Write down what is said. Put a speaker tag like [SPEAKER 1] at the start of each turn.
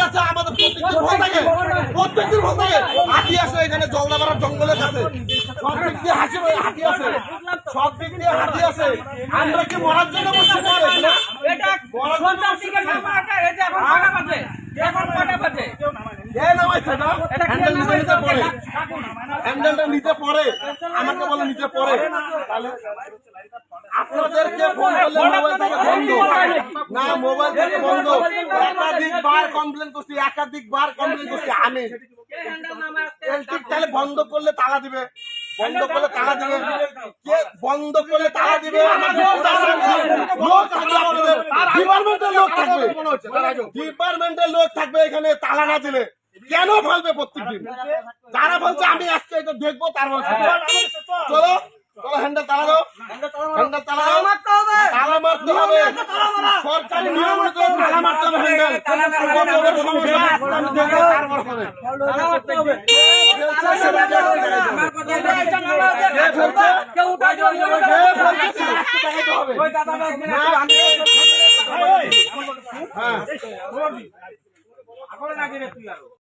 [SPEAKER 1] আছে আমাদের প্রত্যেকদিন ভোট থাকে হাতি আছে এখানে জলদাপাড়ার জঙ্গলের কাছে সব দিক দিয়ে হাতি আছে সব দিক দিয়ে হাতি আছে আমরা কি মরার জন্য বসে হ্যান্ডেলটা নিতে পরে আমাকে বলে নিতে পরে আপনাদেরকে ফোন করলে মোবাইল থেকে বন্ধ না মোবাইল থেকে বন্ধ একাধিকবার কমপ্লেন করছি আমি তাহলে বন্ধ করলে তালা দিবে বন্ধ করলে তালা দিবে কে বন্ধ করলে তালা দিবে ডিপার্টমেন্টের লোক থাকবে এখানে তালা না দিলে কেন ফেলবে প্রত্যেকদিন যারা বলছে আমি আজকে এটা দেখবো তার বলছে চলো চলো হ্যান্ডেল তালা দাও হ্যান্ডেল তালা মারতে হবে সরকারি নিয়ম অনুযায়ী তালা মারতে হবে হ্যান্ডেল